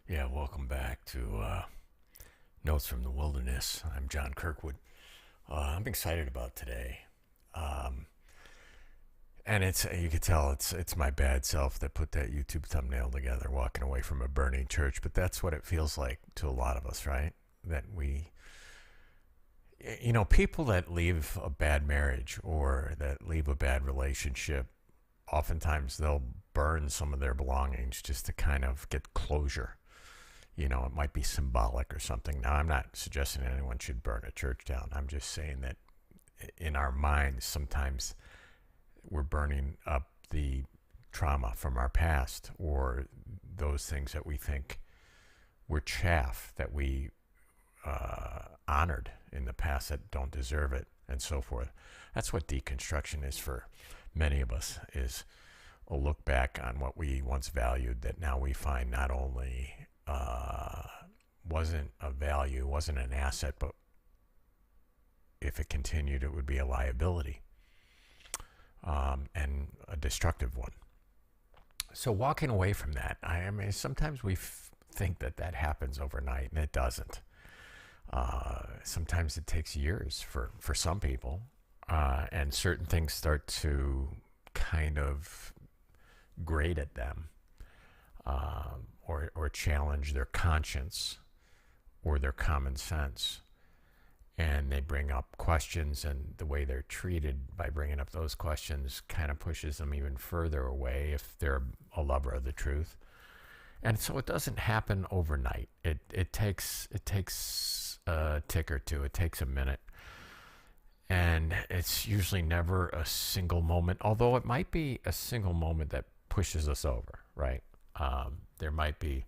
Yeah, welcome back to Notes from the Wilderness. I'm John Kirkwood. I'm excited about today. Um, and it's you could tell it's my bad self that put that YouTube thumbnail together, walking away from a burning church. But that's what it feels like to a lot of us, right? That people that leave a bad marriage or that leave a bad relationship, oftentimes they'll burn some of their belongings just to kind of get closure. It might be symbolic or something. Now, I'm not suggesting anyone should burn a church down. I'm just saying that in our minds, sometimes we're burning up the trauma from our past or those things that we think were chaff that we honored in the past that don't deserve it, and so forth. That's what deconstruction is for many of us, is a look back on what we once valued that now we find not only wasn't a value, wasn't an asset, but if it continued, it would be a liability, and a destructive one. So walking away from that, I mean, sometimes we think that happens overnight, and it doesn't. Sometimes it takes years for some people, and certain things start to kind of grate at them, or challenge their conscience or their common sense. And they bring up questions, and the way they're treated by bringing up those questions kind of pushes them even further away if they're a lover of the truth. And so it doesn't happen overnight. It takes a tick or two. It takes a minute. And it's usually never a single moment, although it might be a single moment that pushes us over, right? There might be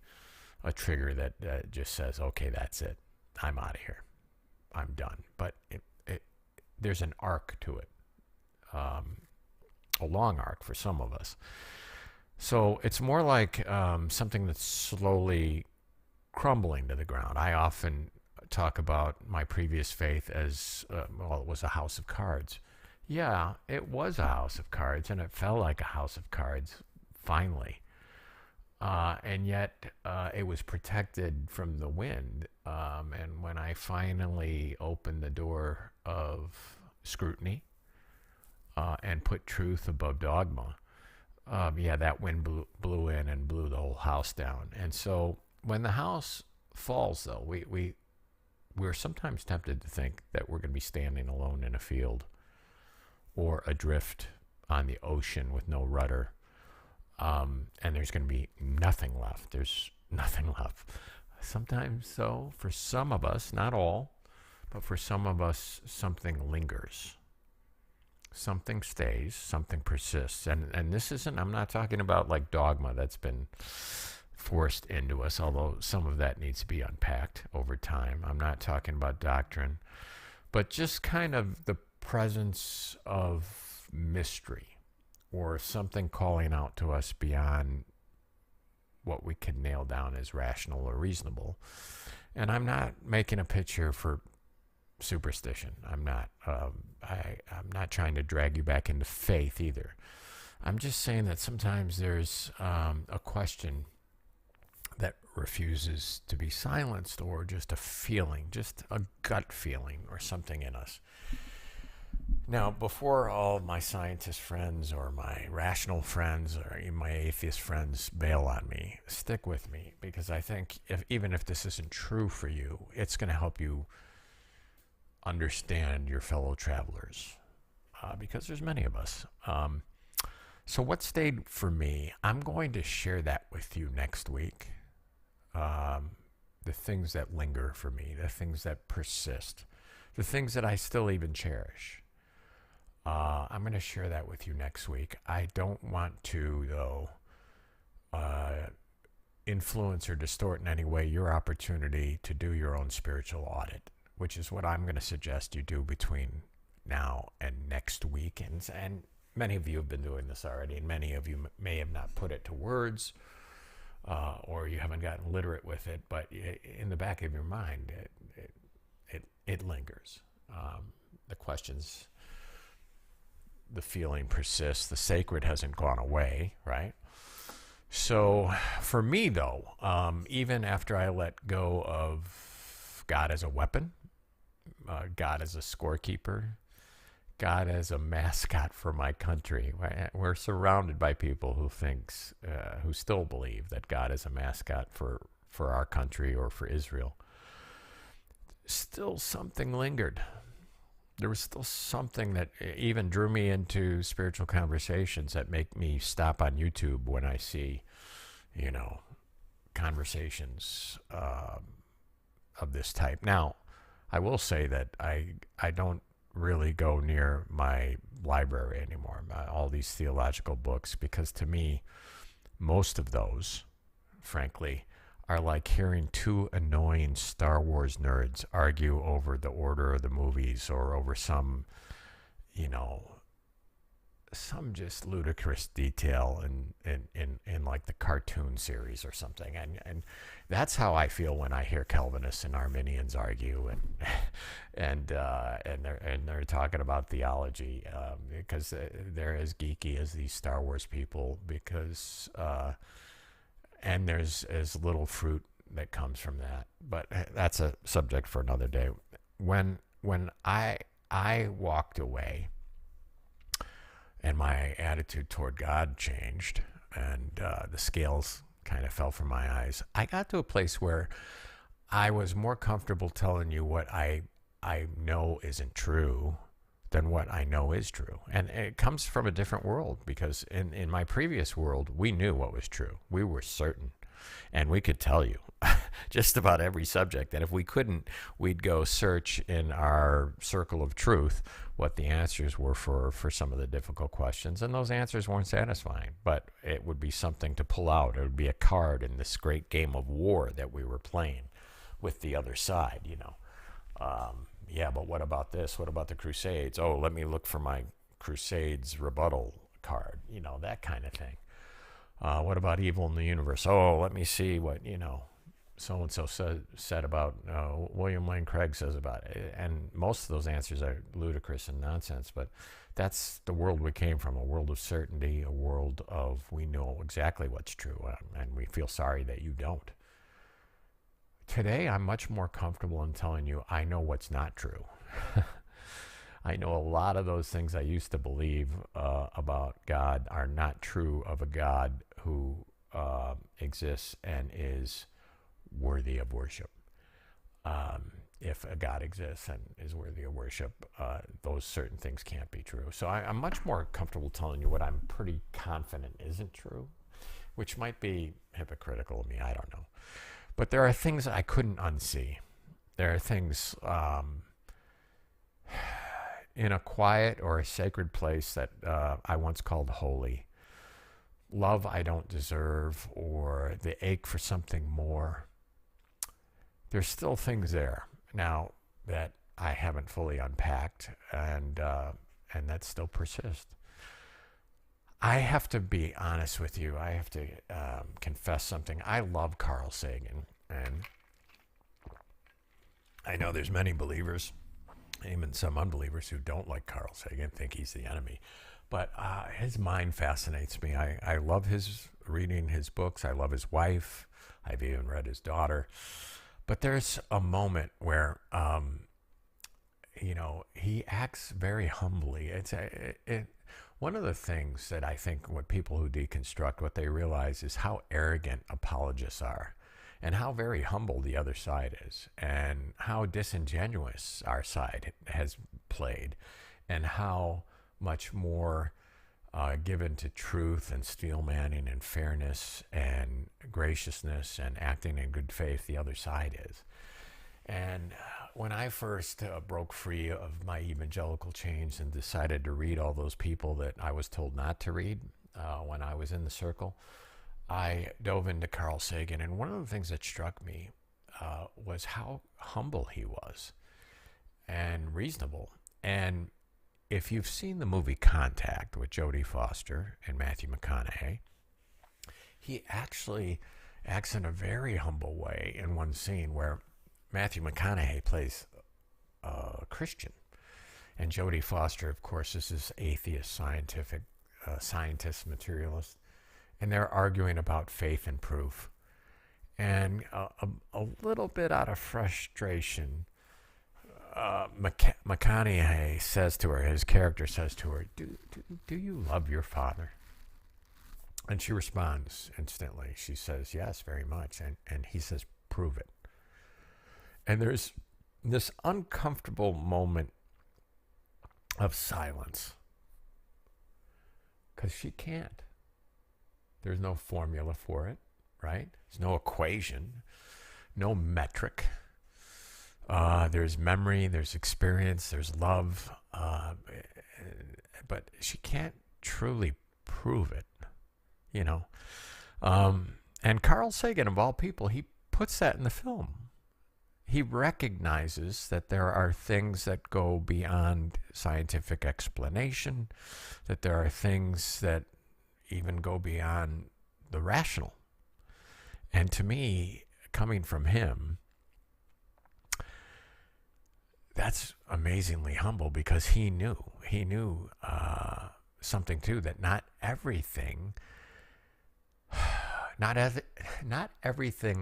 a trigger that just says, okay, that's it. I'm out of here. I'm done. But there's an arc to it, a long arc for some of us. So it's more like something that's slowly crumbling to the ground. I often talk about my previous faith as, it was a house of cards. Yeah, it was a house of cards, and it felt like a house of cards, finally. And yet it was protected from the wind. And when I finally opened the door of scrutiny and put truth above dogma, that wind blew in and blew the whole house down. And so when the house falls, though, we're sometimes tempted to think that we're going to be standing alone in a field or adrift on the ocean with no rudder. And there's going to be nothing left. There's nothing left. Sometimes, though, for some of us, not all, but for some of us, something lingers. Something stays, something persists. And this isn't, I'm not talking about like dogma that's been forced into us, although some of that needs to be unpacked over time. I'm not talking about doctrine, but just kind of the presence of mystery, or something calling out to us beyond what we can nail down as rational or reasonable. And I'm not making a picture for superstition. I'm not. I'm not trying to drag you back into faith either. I'm just saying that sometimes there's a question that refuses to be silenced, or just a feeling, just a gut feeling, or something in us. Now, before all my scientist friends or my rational friends or even my atheist friends bail on me, stick with me, because I think even if this isn't true for you, it's going to help you understand your fellow travelers, because there's many of us. So what stayed for me, I'm going to share that with you next week. The things that linger for me, the things that persist, the things that I still even cherish. I'm going to share that with you next week. I don't want to, though, influence or distort in any way your opportunity to do your own spiritual audit, which is what I'm going to suggest you do between now and next week. And many of you have been doing this already, and many of you may have not put it to words, or you haven't gotten literate with it, but in the back of your mind, it lingers. The questions, the feeling persists. The sacred hasn't gone away, right? So for me, though, even after I let go of God as a weapon, God as a scorekeeper, God as a mascot for my country, we're surrounded by people who still believe that God is a mascot for our country or for Israel. Still something lingered. There was still something that even drew me into spiritual conversations that make me stop on YouTube when I see, conversations of this type. Now, I will say that I don't really go near my library anymore, all these theological books, because to me, most of those, frankly, are like hearing two annoying Star Wars nerds argue over the order of the movies or over some, some just ludicrous detail in like the cartoon series or something. And that's how I feel when I hear Calvinists and Arminians argue and they're talking about theology, because they're as geeky as these Star Wars people, because and there's as little fruit that comes from that. But that's a subject for another day. When I walked away and my attitude toward God changed, and the scales kind of fell from my eyes, I got to a place where I was more comfortable telling you what I know isn't true than what I know is true. And it comes from a different world, because in my previous world, we knew what was true. We were certain. And we could tell you just about every subject. And if we couldn't, we'd go search in our circle of truth what the answers were for some of the difficult questions. And those answers weren't satisfying, but it would be something to pull out. It would be a card in this great game of war that we were playing with the other side, yeah, but what about this? What about the Crusades? Oh, let me look for my Crusades rebuttal card, that kind of thing. What about evil in the universe? Oh, let me see what, so-and-so said about William Lane Craig says about it. And most of those answers are ludicrous and nonsense, but that's the world we came from, a world of certainty, a world of we know exactly what's true, and we feel sorry that you don't. Today, I'm much more comfortable in telling you I know what's not true. I know a lot of those things I used to believe about God are not true of a God who exists and is worthy of worship. If a God exists and is worthy of worship, those certain things can't be true. So I'm much more comfortable telling you what I'm pretty confident isn't true, which might be hypocritical of me, I don't know. But there are things that I couldn't unsee. There are things in a quiet or a sacred place that I once called holy. Love I don't deserve, or the ache for something more. There's still things there now that I haven't fully unpacked, and that still persists. I have to be honest with you. I have to confess something. I love Carl Sagan, and I know there's many believers, even some unbelievers, who don't like Carl Sagan, think he's the enemy. But his mind fascinates me. I love reading his books. I love his wife. I've even read his daughter. But there's a moment where, he acts very humbly. One of the things that I think what people who deconstruct, what they realize is how arrogant apologists are, and how very humble the other side is, and how disingenuous our side has played, and how much more given to truth and steel manning and fairness and graciousness and acting in good faith the other side is. And when I first broke free of my evangelical chains and decided to read all those people that I was told not to read when I was in the circle, I dove into Carl Sagan. And one of the things that struck me was how humble he was and reasonable. And if you've seen the movie Contact with Jodie Foster and Matthew McConaughey, he actually acts in a very humble way in one scene where Matthew McConaughey plays a Christian, and Jodie Foster, of course, is this atheist, scientist, materialist, and they're arguing about faith and proof. And a little bit out of frustration, McConaughey says to her, his character says to her, do you love your father? And she responds instantly. She says, yes, very much. And he says, prove it. And there's this uncomfortable moment of silence because she can't. There's no formula for it, right? There's no equation, no metric. There's memory, there's experience, there's love, but she can't truly prove it, you know. And Carl Sagan, of all people, he puts that in the film. He recognizes that there are things that go beyond scientific explanation, that there are things that even go beyond the rational. And to me, coming from him, that's amazingly humble, because he knew something too, that not everything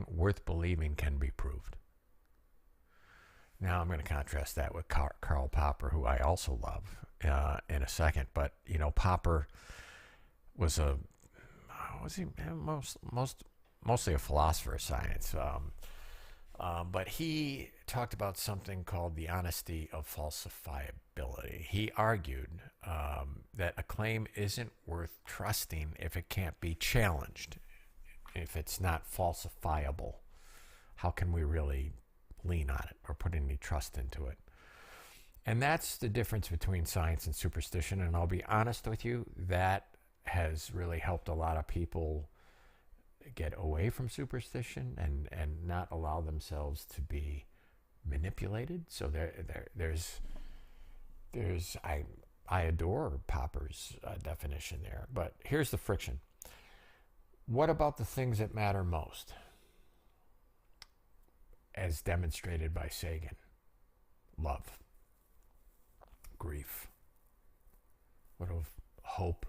worth believing can be proved. Now I'm going to contrast that with Karl Popper, who I also love, in a second. But you know, Popper was mostly a philosopher of science. But he talked about something called the honesty of falsifiability. He argued that a claim isn't worth trusting if it can't be challenged, if it's not falsifiable. How can we really lean on it or put any trust into it? And that's the difference between science and superstition. And I'll be honest with you, that has really helped a lot of people get away from superstition and not allow themselves to be manipulated. So I adore Popper's definition there. But here's the friction. What about the things that matter most, as demonstrated by Sagan? Love, grief. What of hope?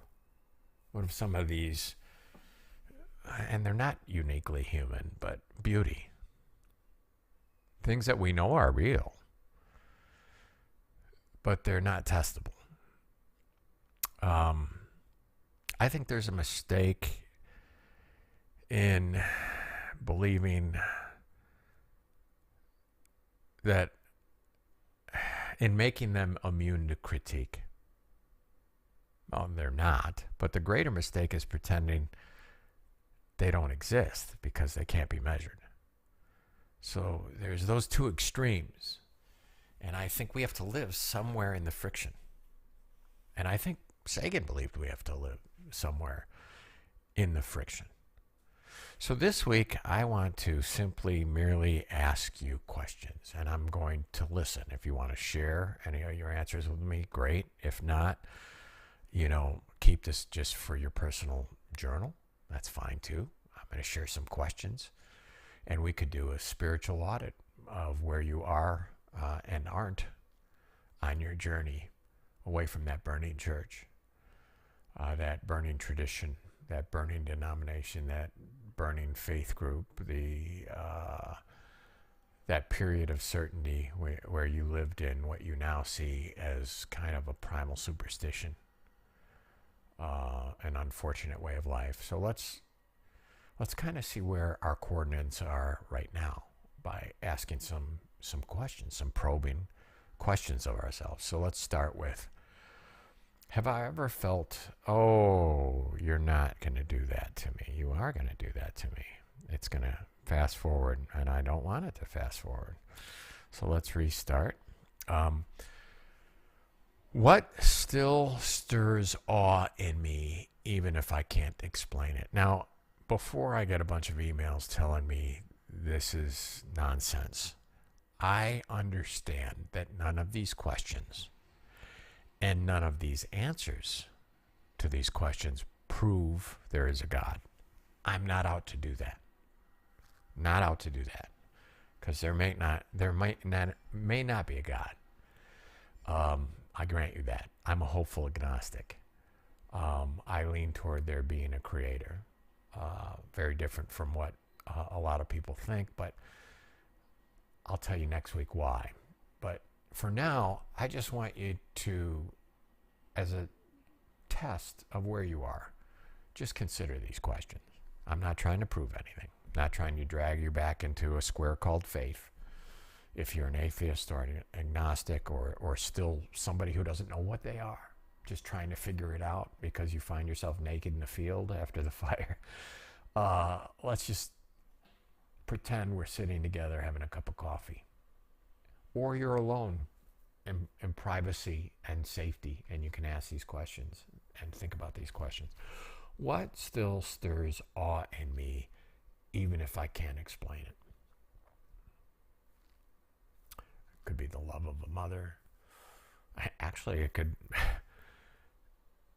What of some of these, and they're not uniquely human, but beauty? Things that we know are real, but they're not testable. I think there's a mistake in believing that, in making them immune to critique. Well, they're not, but the greater mistake is pretending they don't exist because they can't be measured. So there's those two extremes, and I think we have to live somewhere in the friction. And I think Sagan believed we have to live somewhere in the friction. So this week, I want to simply merely ask you questions, and I'm going to listen. If you want to share any of your answers with me, great. If not, keep this just for your personal journal. That's fine too. I'm going to share some questions, and we could do a spiritual audit of where you are and aren't on your journey away from that burning church, that burning tradition, that burning denomination, that burning faith group, that period of certainty where you lived in what you now see as kind of a primal superstition, an unfortunate way of life. So let's kind of see where our coordinates are right now by asking some questions, some probing questions of ourselves. So let's start with, have I ever felt, oh, you're not going to do that to me. You are going to do that to me. It's going to fast forward, and I don't want it to fast forward. So let's restart. What still stirs awe in me, even if I can't explain it? Now, before I get a bunch of emails telling me this is nonsense, I understand that none of these questions and none of these answers to these questions prove there is a God. I'm not out to do that. Not out to do that, because there may not be a God. I grant you that. I'm a hopeful agnostic. I lean toward there being a creator. very different from what a lot of people think, but I'll tell you next week why. But for now, I just want you to, as a test of where you are, just consider these questions. I'm not trying to prove anything. I'm not trying to drag you back into a square called faith. If you're an atheist or an agnostic or still somebody who doesn't know what they are, just trying to figure it out because you find yourself naked in the field after the fire, let's just pretend we're sitting together having a cup of coffee. Or you're alone in privacy and safety, and you can ask these questions and think about these questions. What still stirs awe in me, even if I can't explain it? Could be the love of a mother. Actually, it could,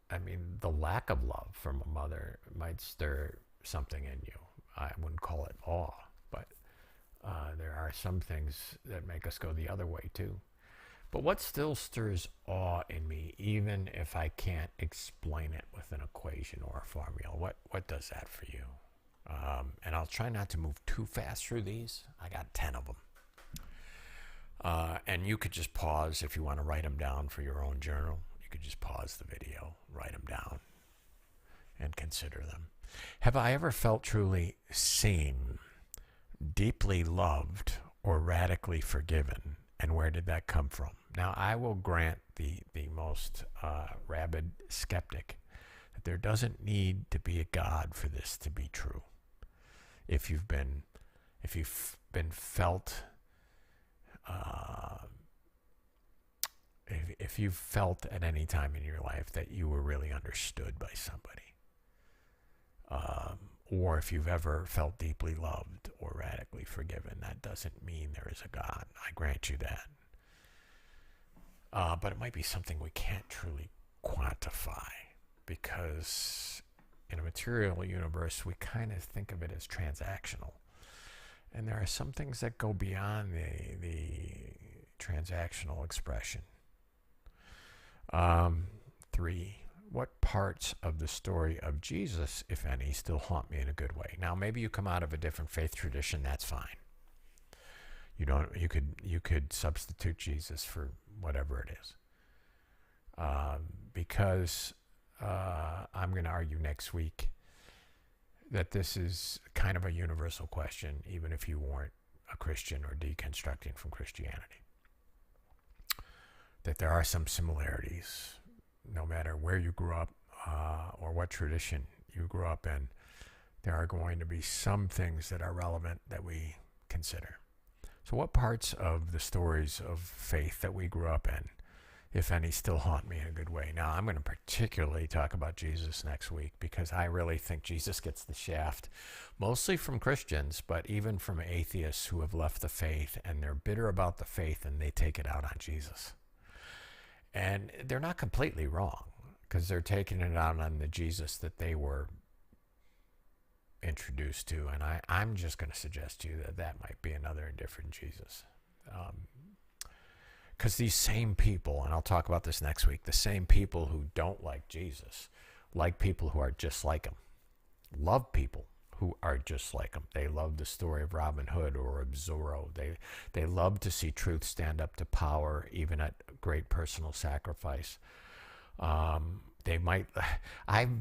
the lack of love from a mother might stir something in you. I wouldn't call it awe, but there are some things that make us go the other way too. But what still stirs awe in me, even if I can't explain it with an equation or a formula? What does that for you? And I'll try not to move too fast through these. I got 10 of them. And you could just pause if you want to write them down for your own journal. You could just pause the video, write them down, and consider them. Have I ever felt truly seen, deeply loved, or radically forgiven? And where did that come from? Now, I will grant the most rabid skeptic that there doesn't need to be a God for this to be true. If you've been felt, if you've felt at any time in your life that you were really understood by somebody, or if you've ever felt deeply loved or radically forgiven, that doesn't mean there is a God. I grant you that. But it might be something we can't truly quantify, because in a material universe, we kind of think of it as transactional. And there are some things that go beyond the transactional expression. 3, what parts of the story of Jesus, if any, still haunt me in a good way? Now, maybe you come out of a different faith tradition. That's fine. You could substitute Jesus for whatever it is. Because I'm going to argue next week that this is kind of a universal question, even if you weren't a Christian or deconstructing from Christianity. That there are some similarities, no matter where you grew up or what tradition you grew up in. There are going to be some things that are relevant that we consider. So what parts of the stories of faith that we grew up in, if any, still haunt me in a good way? Now, I'm going to particularly talk about Jesus next week, because I really think Jesus gets the shaft, mostly from Christians, but even from atheists who have left the faith and they're bitter about the faith and they take it out on Jesus. And they're not completely wrong, because they're taking it out on the Jesus that they were introduced to. And I'm just going to suggest to you that might be another and different Jesus. Because these same people, and I'll talk about this next week, the same people who don't like Jesus, like people who are just like him, love people who are just like him. They love the story of Robin Hood or of Zorro. They love to see truth stand up to power, even at great personal sacrifice. I've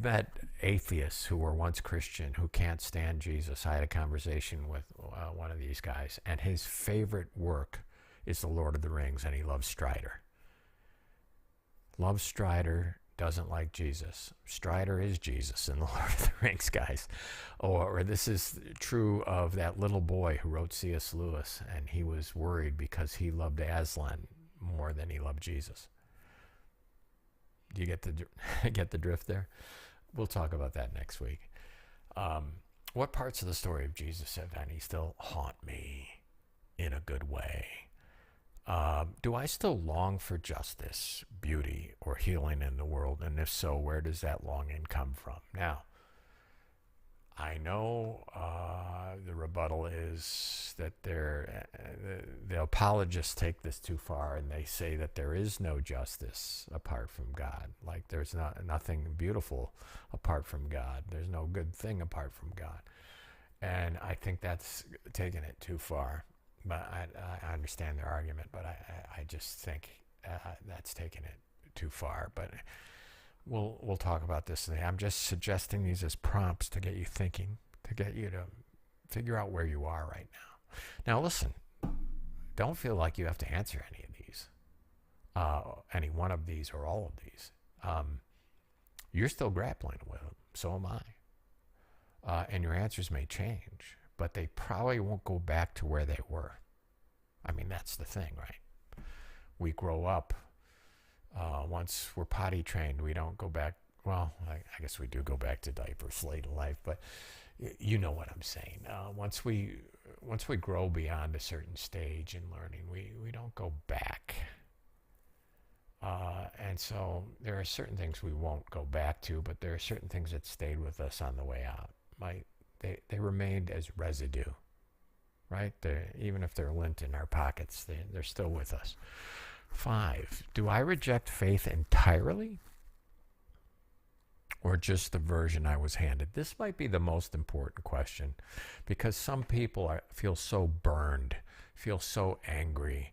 met atheists who were once Christian who can't stand Jesus. I had a conversation with one of these guys, and his favorite work is The Lord of the Rings, and he loves Strider. Loves Strider, doesn't like Jesus. Strider is Jesus in The Lord of the Rings, guys. Or this is true of that little boy who wrote C.S. Lewis, and he was worried because he loved Aslan more than he loved Jesus. Do you get the drift there? We'll talk about that next week. What parts of the story of Jesus, if any, still haunt me in a good way? Do I still long for justice, beauty, or healing in the world? And if so, where does that longing come from? Now, I know the rebuttal is that the apologists take this too far, and they say that there is no justice apart from God. Like there's nothing beautiful apart from God. There's no good thing apart from God. And I think that's taking it too far. But I understand their argument, but I just think that's taking it too far. But we'll talk about this today. I'm just suggesting these as prompts to get you thinking, to get you to figure out where you are right now. Now, listen, don't feel like you have to answer any of these, any one of these or all of these. You're still grappling with them. So am I. And your answers may change, but they probably won't go back to where they were. I mean, that's the thing, right? We grow up. Once we're potty trained, we don't go back. Well, I guess we do go back to diapers late in life, but you know what I'm saying. Once we grow beyond a certain stage in learning, we don't go back. And so there are certain things we won't go back to, but there are certain things that stayed with us on the way out. They remained as residue, right? Even if they're lint in our pockets, they're still with us. 5, do I reject faith entirely or just the version I was handed? This might be the most important question because some people feel so burned, feel so angry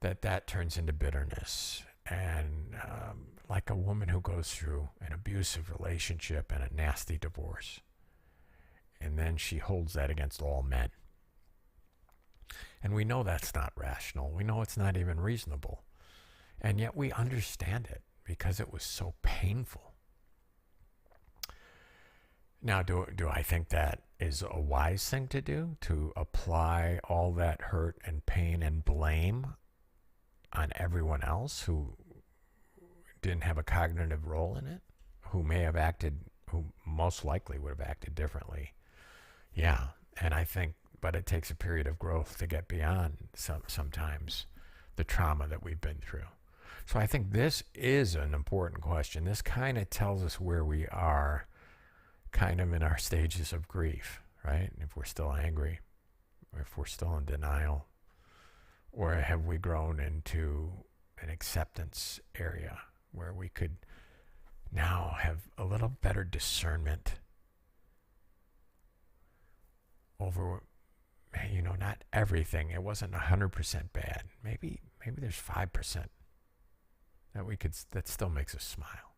that turns into bitterness. And like a woman who goes through an abusive relationship and a nasty divorce, and then she holds that against all men. And we know that's not rational. We know it's not even reasonable. And yet we understand it because it was so painful. Now, do I think that is a wise thing to do? To apply all that hurt and pain and blame on everyone else who didn't have a cognitive role in it? Who most likely would have acted differently? Yeah, and I think, but it takes a period of growth to get beyond sometimes the trauma that we've been through. So I think this is an important question. This kind of tells us where we are kind of in our stages of grief, right? If we're still angry, or if we're still in denial, or have we grown into an acceptance area where we could now have a little better discernment over, not everything. It wasn't 100% bad. Maybe there's 5% that still makes us smile.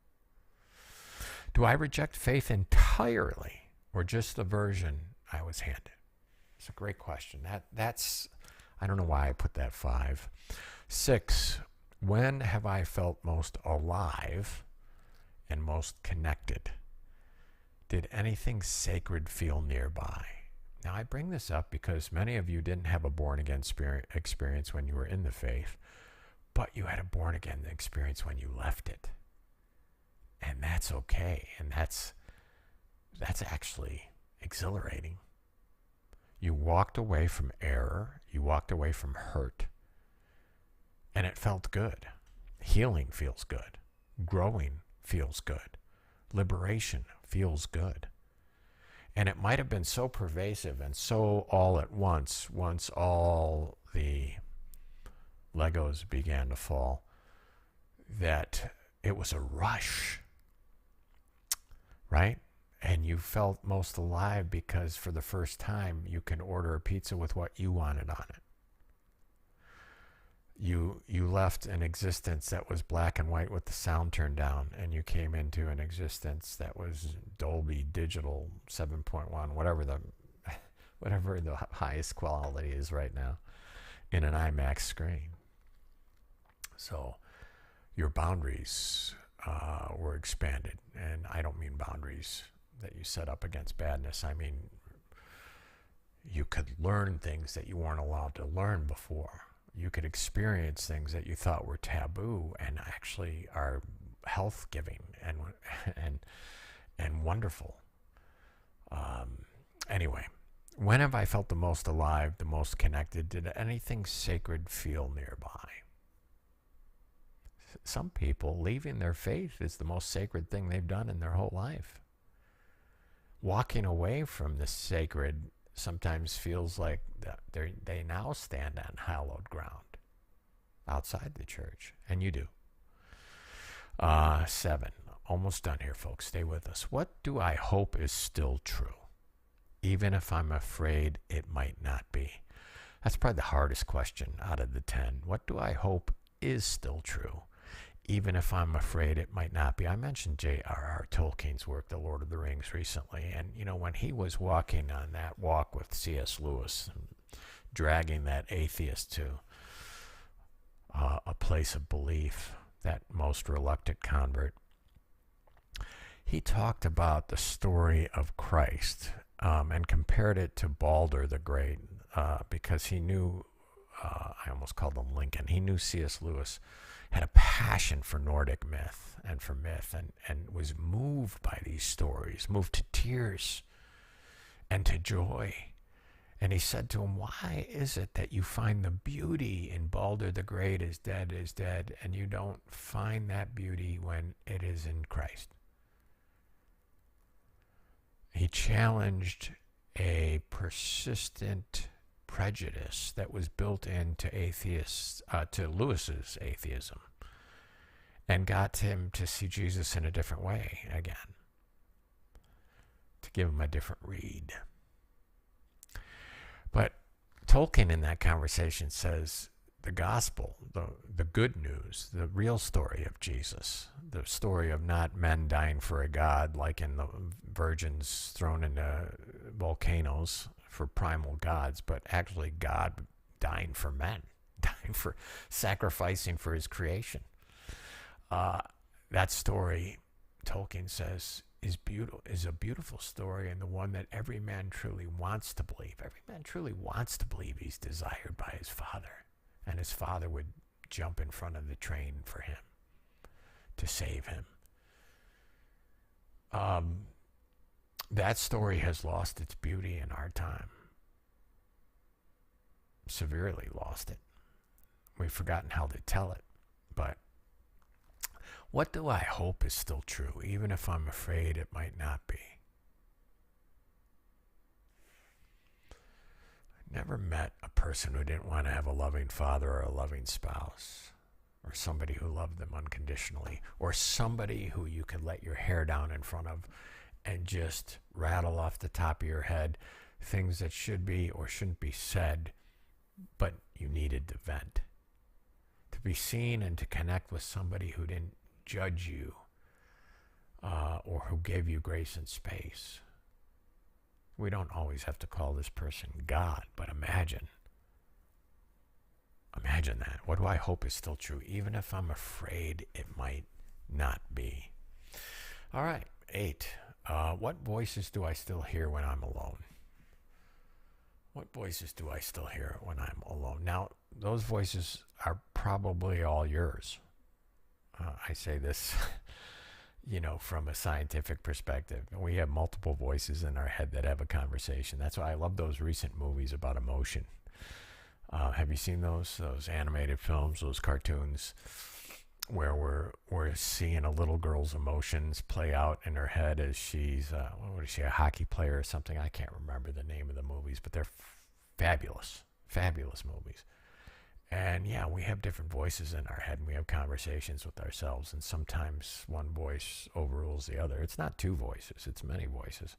Do I reject faith entirely or just the version I was handed? It's a great question. That's I don't know why I put that 5. 6, when have I felt most alive and most connected? Did anything sacred feel nearby? Now, I bring this up because many of you didn't have a born-again experience when you were in the faith, but you had a born-again experience when you left it. And that's okay. And that's actually exhilarating. You walked away from error. You walked away from hurt. And it felt good. Healing feels good. Growing feels good. Liberation feels good. And it might have been so pervasive and so all at once all the Legos began to fall, that it was a rush, right? And you felt most alive because for the first time you can order a pizza with what you wanted on it. You left an existence that was black and white with the sound turned down, and you came into an existence that was Dolby Digital 7.1, whatever the highest quality is right now, in an IMAX screen. So your boundaries were expanded, and I don't mean boundaries that you set up against badness. I mean, you could learn things that you weren't allowed to learn before. You could experience things that you thought were taboo and actually are health-giving and wonderful. Anyway, when have I felt the most alive, the most connected? Did anything sacred feel nearby? Some people, leaving their faith is the most sacred thing they've done in their whole life. walking away from the sacred sometimes feels like they now stand on hallowed ground outside the church, and you do. 7, almost done here, folks. Stay with us. What do I hope is still true, even if I'm afraid it might not be? That's probably the hardest question out of the 10. What do I hope is still true, even if I'm afraid it might not be? I mentioned J.R.R. Tolkien's work, The Lord of the Rings, recently. And, when he was walking on that walk with C.S. Lewis, dragging that atheist to a place of belief, that most reluctant convert, he talked about the story of Christ and compared it to Balder the Great because he knew, I almost called him Lincoln, he knew C.S. Lewis had a passion for Nordic myth and was moved by these stories, moved to tears and to joy. And he said to him, why is it that you find the beauty in Balder the Great is dead, and you don't find that beauty when it is in Christ? He challenged a persistent prejudice that was built into to Lewis's atheism, and got him to see Jesus in a different way again, to give him a different read. But Tolkien in that conversation says the gospel, the good news, the real story of Jesus, the story of not men dying for a god like in the virgins thrown into volcanoes for primal gods, but actually God dying for men, dying for, sacrificing for his creation. That story, Tolkien says, is a beautiful story, and the one that every man truly wants to believe. Every man truly wants to believe he's desired by his father, and his father would jump in front of the train for him to save him. That story has lost its beauty in our time. Severely lost it. We've forgotten how to tell it. But what do I hope is still true, even if I'm afraid it might not be? I never met a person who didn't want to have a loving father or a loving spouse, or somebody who loved them unconditionally, or somebody who you could let your hair down in front of and just rattle off the top of your head things that should be or shouldn't be said, but you needed to vent. To be seen and to connect with somebody who didn't judge you or who gave you grace and space. We don't always have to call this person God, but imagine that. What do I hope is still true, even if I'm afraid it might not be? All right, 8. What voices do I still hear when I'm alone? What voices do I still hear when I'm alone? Now, those voices are probably all yours. I say this, from a scientific perspective. We have multiple voices in our head that have a conversation. That's why I love those recent movies about emotion. Have you seen those animated films, those cartoons, where we're seeing a little girl's emotions play out in her head as she's a hockey player or something? I can't remember the name of the movies, but they're fabulous movies. And yeah, we have different voices in our head, and we have conversations with ourselves, and sometimes one voice overrules the other. It's not two voices, it's many voices.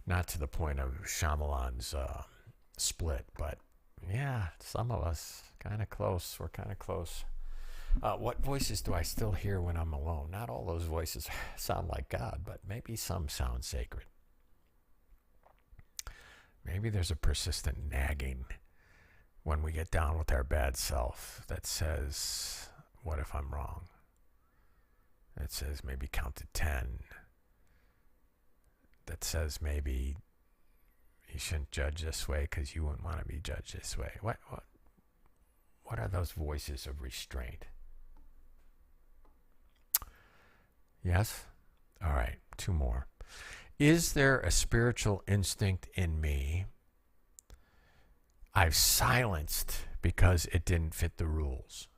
Not to the point of Shyamalan's Split, but yeah, some of us kind of close. We're kind of close. What voices do I still hear when I'm alone? Not all those voices sound like God, but maybe some sound sacred. Maybe there's a persistent nagging when we get down with our bad self that says, what if I'm wrong? That says maybe count to 10. That says maybe you shouldn't judge this way because you wouldn't want to be judged this way. What are those voices of restraint? Yes? All right, 2 more. Is there a spiritual instinct in me I've silenced because it didn't fit the rules?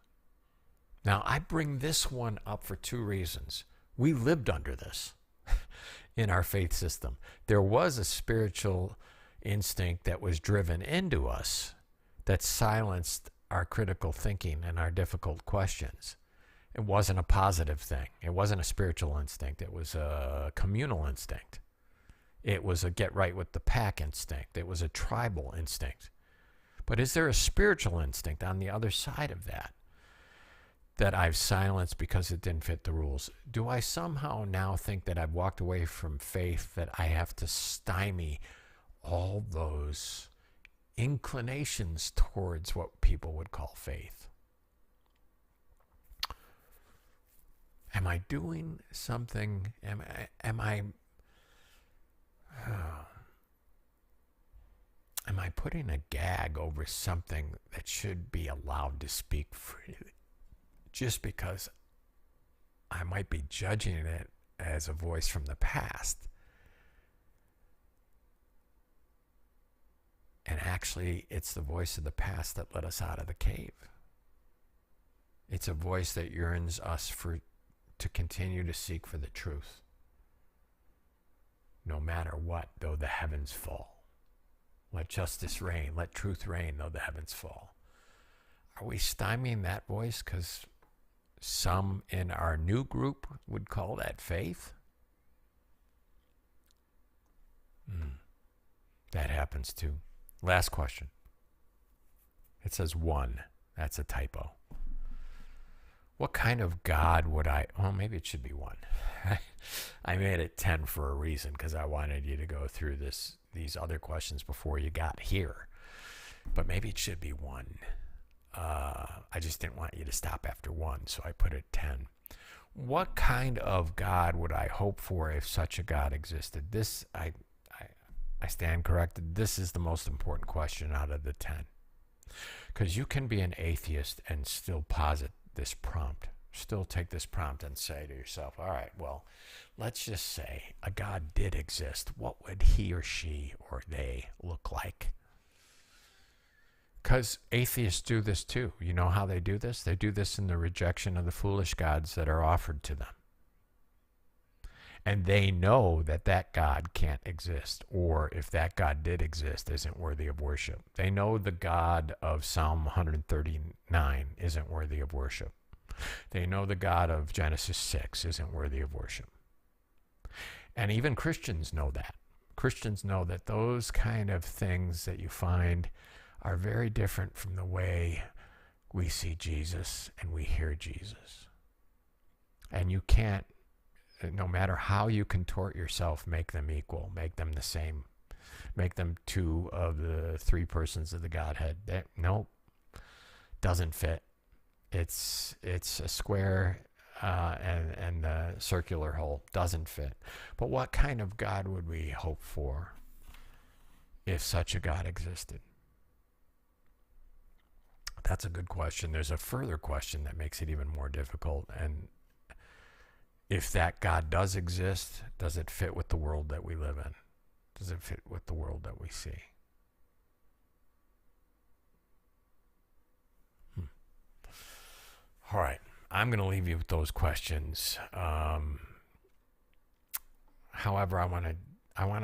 Now, I bring this one up for 2 reasons. We lived under this. in our faith system. There was a spiritual instinct that was driven into us that silenced our critical thinking and our difficult questions. It wasn't a positive thing. It wasn't a spiritual instinct. It was a communal instinct. It was a get right with the pack instinct. It was a tribal instinct. But is there a spiritual instinct on the other side of that that I've silenced because it didn't fit the rules? Do I somehow now think that I've walked away from faith, that I have to stymie all those inclinations towards what people would call faith? Am I doing something? Am I putting a gag over something that should be allowed to speak freely just because I might be judging it as a voice from the past? And actually, it's the voice of the past that let us out of the cave. It's a voice that yearns us to continue to seek for the truth. No matter what, though the heavens fall. Let justice reign, let truth reign, though the heavens fall. Are we stymieing that voice because some in our new group would call that faith? That happens too. Last question. It says 1. That's a typo. What kind of God would well, maybe it should be 1. I made it 10 for a reason, because I wanted you to go through these other questions before you got here. But maybe it should be 1. I just didn't want you to stop after 1, so I put it 10. What kind of God would I hope for if such a God existed? This, I stand corrected. This is the most important question out of the 10. Because you can be an atheist and still posit this prompt. Still take this prompt and say to yourself, all right, well, let's just say a God did exist. What would he or she or they look like? Because atheists do this too. You know how they do this? They do this in the rejection of the foolish gods that are offered to them. And they know that that God can't exist, or if that God did exist, isn't worthy of worship. They know the God of Psalm 139 isn't worthy of worship. They know the God of Genesis 6 isn't worthy of worship. And even Christians know that. Christians know that those kind of things that you find are very different from the way we see Jesus and we hear Jesus. And you can't, no matter how you contort yourself, make them equal, make them the same, make them 2 of the 3 persons of the Godhead. Nope, doesn't fit. It's a square and a circular hole. Doesn't fit. But what kind of God would we hope for if such a God existed? That's a good question. There's a further question that makes it even more difficult. And if that God does exist, does it fit with the world that we live in? Does it fit with the world that we see? All right, I'm going to leave you with those questions. However, I want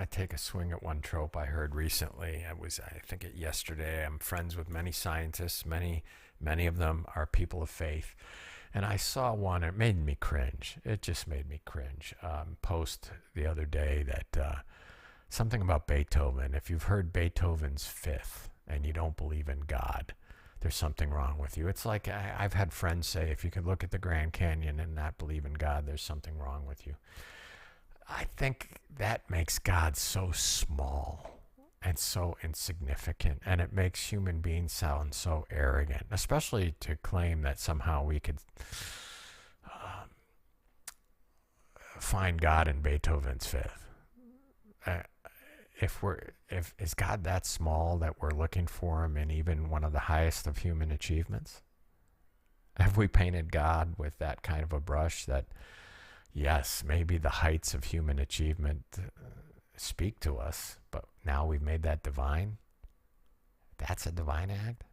to take a swing at one trope I heard recently. I think it yesterday. I'm friends with many scientists. Many of them are people of faith. And I saw one, it made me cringe. It just made me cringe. Post the other day that something about Beethoven. If you've heard Beethoven's Fifth and you don't believe in God, there's something wrong with you. It's like I've had friends say, if you could look at the Grand Canyon and not believe in God, there's something wrong with you. I think that makes God so small and so insignificant, and it makes human beings sound so arrogant, especially to claim that somehow we could find God in Beethoven's Fifth. If is God that small that we're looking for him in even one of the highest of human achievements? Have we painted God with that kind of a brush that, yes, maybe the heights of human achievement speak to us, but now we've made that divine? That's a divine act?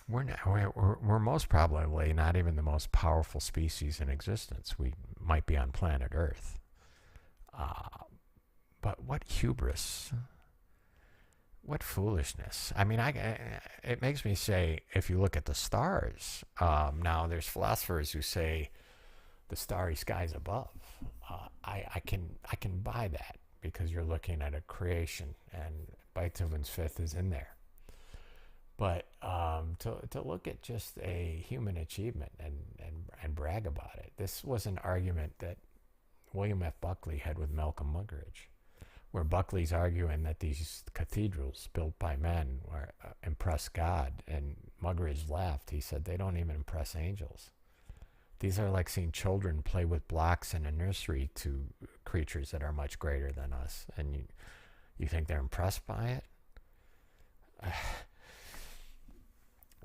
We're most probably not even the most powerful species in existence. We might be on planet Earth. But what hubris, what foolishness. I mean, it makes me say, if you look at the stars, now there's philosophers who say the starry skies above. I can buy that because you're looking at a creation, and Beethoven's Fifth is in there. But to look at just a human achievement and brag about it, this was an argument that William F. Buckley had with Malcolm Muggeridge, where Buckley's arguing that these cathedrals built by men impress God, and Muggeridge laughed. He said, they don't even impress angels. These are like seeing children play with blocks in a nursery to creatures that are much greater than us, and you think they're impressed by it?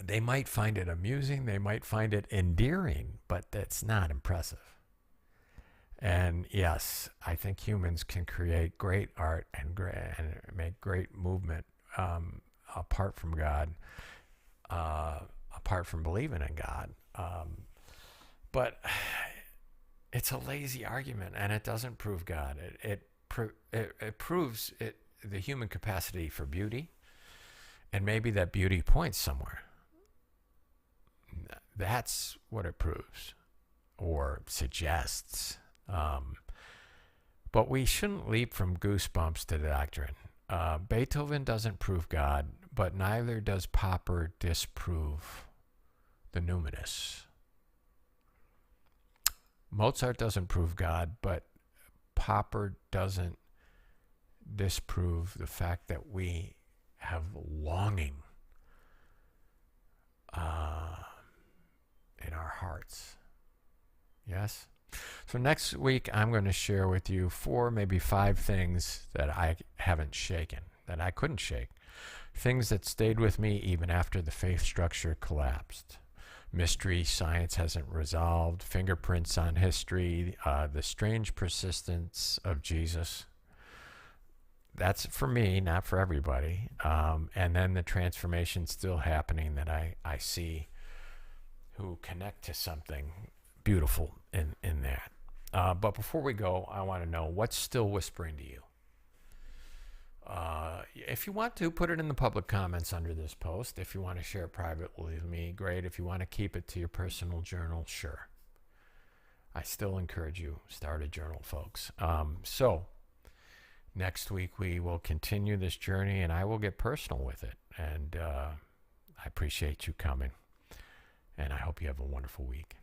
They might find it amusing, they might find it endearing, but that's not impressive. And yes, I think humans can create great art and make great movement apart from God, apart from believing in God. But it's a lazy argument, and it doesn't prove God. It proves the human capacity for beauty, and maybe that beauty points somewhere. That's what it proves or suggests. But we shouldn't leap from goosebumps to the doctrine. Beethoven doesn't prove God, but neither does Popper disprove the numinous. Mozart doesn't prove God, but Popper doesn't disprove the fact that we have longing in our hearts. Yes? So next week, I'm going to share with you 4, maybe 5 things that I haven't shaken, that I couldn't shake. Things that stayed with me even after the faith structure collapsed. Mystery science hasn't resolved, fingerprints on history, the strange persistence of Jesus. That's for me, not for everybody. And then the transformation still happening that I see, who connect to something beautiful in that. But before we go, I want to know what's still whispering to you. If you want to, put it in the public comments under this post. If you want to share it privately with me, great. If you want to keep it to your personal journal, sure. I still encourage you, start a journal, folks. So next week we will continue this journey, and I will get personal with it. And I appreciate you coming, and I hope you have a wonderful week.